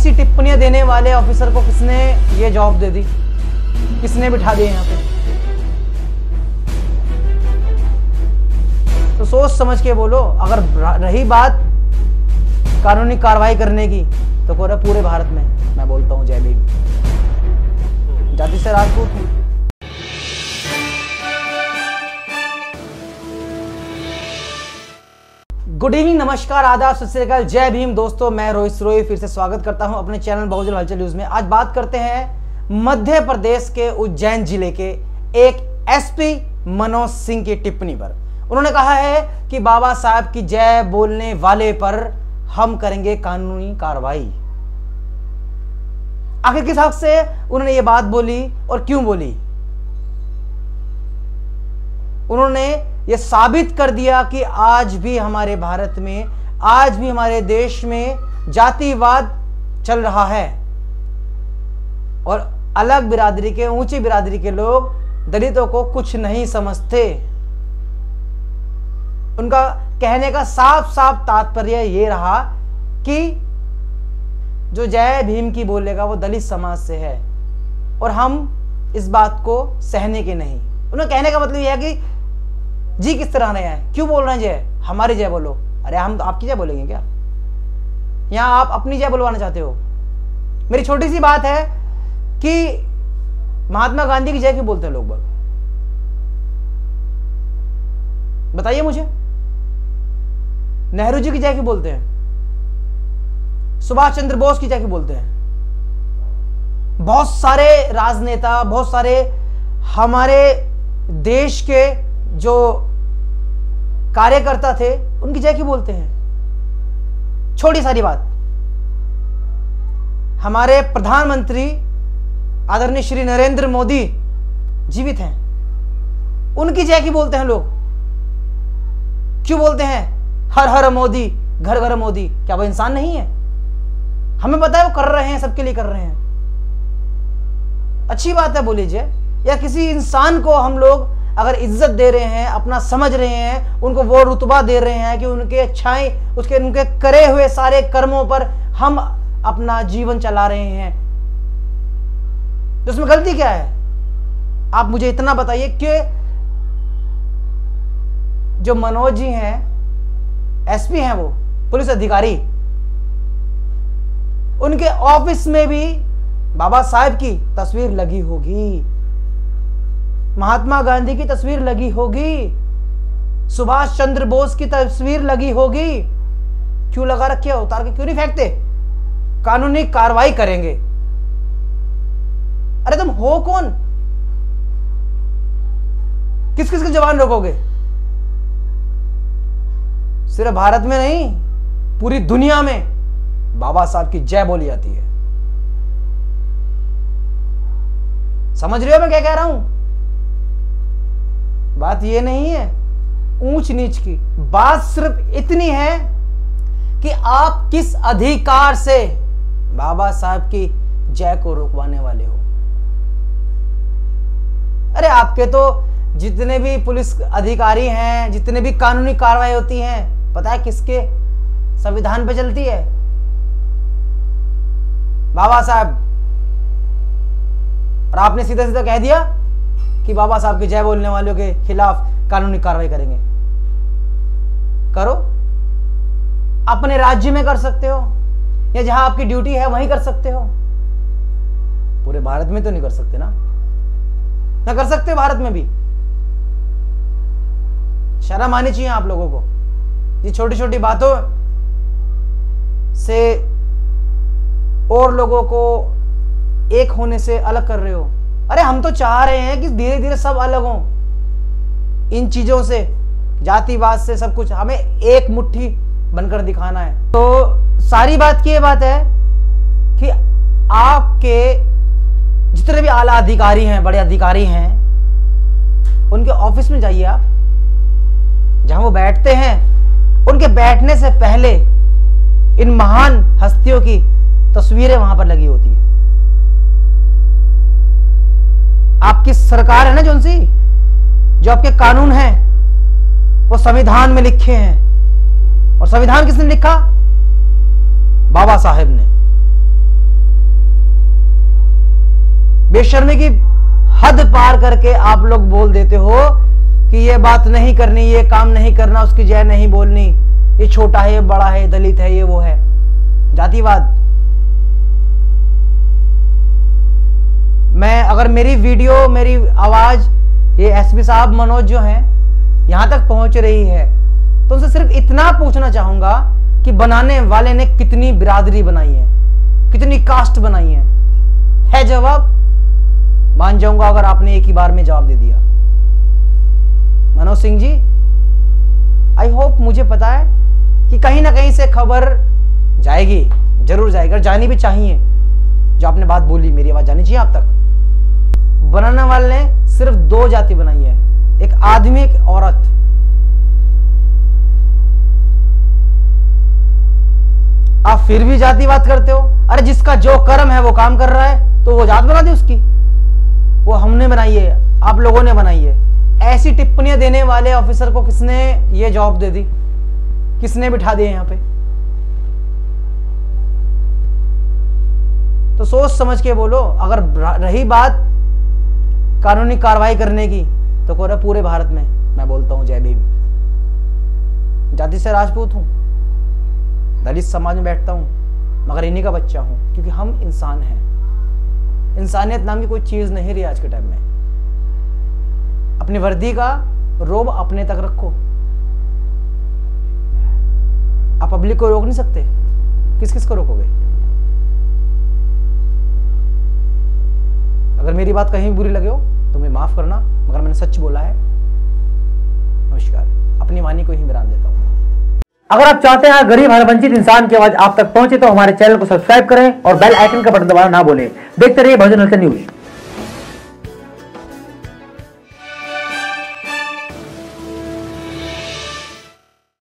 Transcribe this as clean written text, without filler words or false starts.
ऐसी टिप्पणियां देने वाले ऑफिसर को किसने ये जॉब दे दी, किसने बिठा दिया यहाँ पे? तो सोच समझ के बोलो। अगर रही बात कानूनी कार्रवाई करने की तो पूरे भारत में मैं बोलता हूँ जय भीम। जाति से राजपूत हूँ। गुड इवनिंग, नमस्कार, आदाब, सत श्री अकाल, जय भीम दोस्तों। मैं रोहित सिरोही फिर से स्वागत करता हूं अपने चैनल बहुजन हलचल न्यूज में। आज बात करते हैं मध्य प्रदेश के उज्जैन जिले के एक एसपी मनोज सिंह की टिप्पणी पर। उन्होंने कहा है कि बाबा साहब की जय बोलने वाले पर हम करेंगे कानूनी कार्रवाई। आखिर किस हक से उन्होंने ये बात बोली और क्यों बोली? उन्होंने ये साबित कर दिया कि आज भी हमारे भारत में, आज भी हमारे देश में जातिवाद चल रहा है और अलग बिरादरी के, ऊंची बिरादरी के लोग दलितों को कुछ नहीं समझते। उनका कहने का साफ साफ तात्पर्य ये रहा कि जो जय भीम की बोलेगा वो दलित समाज से है और हम इस बात को सहने के नहीं। उन्हें कहने का मतलब यह है कि जी किस तरह रहे हैं, क्यों बोल रहे हैं जय, हमारी जय बोलो। अरे हम तो आपकी जय बोलेंगे क्या? यहां आप अपनी जय बुलवाना चाहते हो। मेरी छोटी सी बात है कि महात्मा गांधी की जय क्यों बोलते हैं लोग? बताइए मुझे। नेहरू जी की जय क्यों बोलते हैं? सुभाष चंद्र बोस की जय क्यों बोलते हैं? बहुत सारे राजनेता, बहुत सारे हमारे देश के जो कार्यकर्ता थे उनकी जय क्यों बोलते हैं? छोटी सारी बात, हमारे प्रधानमंत्री आदरणीय श्री नरेंद्र मोदी जीवित हैं, उनकी जय क्यों बोलते हैं लोग? क्यों बोलते हैं हर हर मोदी, घर घर मोदी? क्या वो इंसान नहीं है? हमें पता है वो कर रहे हैं, सबके लिए कर रहे हैं, अच्छी बात है, बोल लीजिए। या किसी इंसान को हम लोग अगर इज्जत दे रहे हैं, अपना समझ रहे हैं, उनको वो रुतबा दे रहे हैं कि उनके अच्छाई, उनके करे हुए सारे कर्मों पर हम अपना जीवन चला रहे हैं, तो उसमें गलती क्या है? आप मुझे इतना बताइए कि जो मनोज जी हैं, एसपी हैं, वो पुलिस अधिकारी, उनके ऑफिस में भी बाबा साहब की तस्वीर लगी होगी, महात्मा गांधी की तस्वीर लगी होगी, सुभाष चंद्र बोस की तस्वीर लगी होगी। क्यों लगा रखी है? उतार के क्यों नहीं फेंकते? कानूनी कार्रवाई करेंगे। अरे तुम हो कौन? किस किस की जबान रोकोगे? सिर्फ भारत में नहीं, पूरी दुनिया में बाबा साहब की जय बोली जाती है। समझ रहे हो मैं क्या कह रहा हूं? बात ये नहीं है ऊंच नीच की, बात सिर्फ इतनी है कि आप किस अधिकार से बाबा साहब की जय को रोकवाने वाले हो। अरे आपके तो जितने भी पुलिस अधिकारी हैं, जितने भी कानूनी कार्रवाई होती हैं, पता है किसके संविधान पे चलती है? बाबा साहब। और आपने सीधा सीधा कह दिया कि बाबा साहब की जय बोलने वालों के खिलाफ कानूनी कार्रवाई करेंगे। करो, अपने राज्य में कर सकते हो या जहां आपकी ड्यूटी है वहीं कर सकते हो। पूरे भारत में तो नहीं कर सकते ना कर सकते भारत में भी। शर्म आनी चाहिए आप लोगों को। ये छोटी छोटी बातों से और लोगों को एक होने से अलग कर रहे हो। अरे हम तो चाह रहे हैं कि धीरे धीरे सब अलग हों इन चीजों से, जातिवाद से, सब कुछ हमें एक मुट्ठी बनकर दिखाना है। तो सारी बात की ये बात है कि आपके जितने भी आला अधिकारी हैं, बड़े अधिकारी हैं, उनके ऑफिस में जाइए आप, जहां वो बैठते हैं, उनके बैठने से पहले इन महान हस्तियों की तस्वीरें वहां पर लगी होती है। आपकी सरकार है ना जो सी, जो आपके कानून हैं वो संविधान में लिखे हैं, और संविधान किसने लिखा? बाबा साहेब ने। बेशर्मी की हद पार करके आप लोग बोल देते हो कि ये बात नहीं करनी, ये काम नहीं करना, उसकी जय नहीं बोलनी, ये छोटा है, ये बड़ा है, दलित है, ये वो है। जातिवाद। मैं अगर मेरी वीडियो, मेरी आवाज ये एसपी साहब मनोज जो हैं यहां तक पहुंच रही है तो उनसे सिर्फ इतना पूछना चाहूंगा कि बनाने वाले ने कितनी बिरादरी बनाई है, कितनी कास्ट बनाई है जवाब? मान जाऊंगा अगर आपने एक ही बार में जवाब दे दिया। मनोज सिंह जी, आई होप, मुझे पता है कि कहीं ना कहीं से खबर जाएगी, जरूर जाएगी, और जानी भी चाहिए। जो आपने बात बोली, मेरी आवाज जानी चाहिए आप तक। बनाने वाले ने सिर्फ 2 जाति बनाई है, एक आदमी, एक औरत। आप फिर भी जातिवाद करते हो। अरे जिसका जो कर्म है वो काम कर रहा है तो वो जात बना दी उसकी। वो हमने बनाई है, आप लोगों ने बनाई है। ऐसी टिप्पणियां देने वाले ऑफिसर को किसने ये जॉब दे दी, किसने बिठा दिए यहां पे? तो सोच समझ के बोलो। अगर रही बात कानूनी कार्रवाई करने की तो पूरे भारत में मैं बोलता हूं जय भीम। जाति से राजपूत हूं, दलित समाज में बैठता हूं, मगर इन्हीं का बच्चा हूं, क्योंकि हम इंसान हैं। इंसानियत नाम की कोई चीज नहीं रही आज के टाइम में। अपनी वर्दी का रोब अपने तक रखो। आप पब्लिक को रोक नहीं सकते, किस किस को रोकोगे? अगर मेरी बात कहीं बुरी लगे हो तो मुझे माफ करना, मगर मैंने सच बोला है। नमस्कार। अपनी वाणी को ही विराम देता हूं। अगर आप चाहते हैं गरीब हर वंचित इंसान की आवाज आप तक पहुंचे तो हमारे चैनल को सब्सक्राइब करें और बेल आइकन का बटन दबाना ना भूलें। देखते रहिए बहुजन हलचल न्यूज।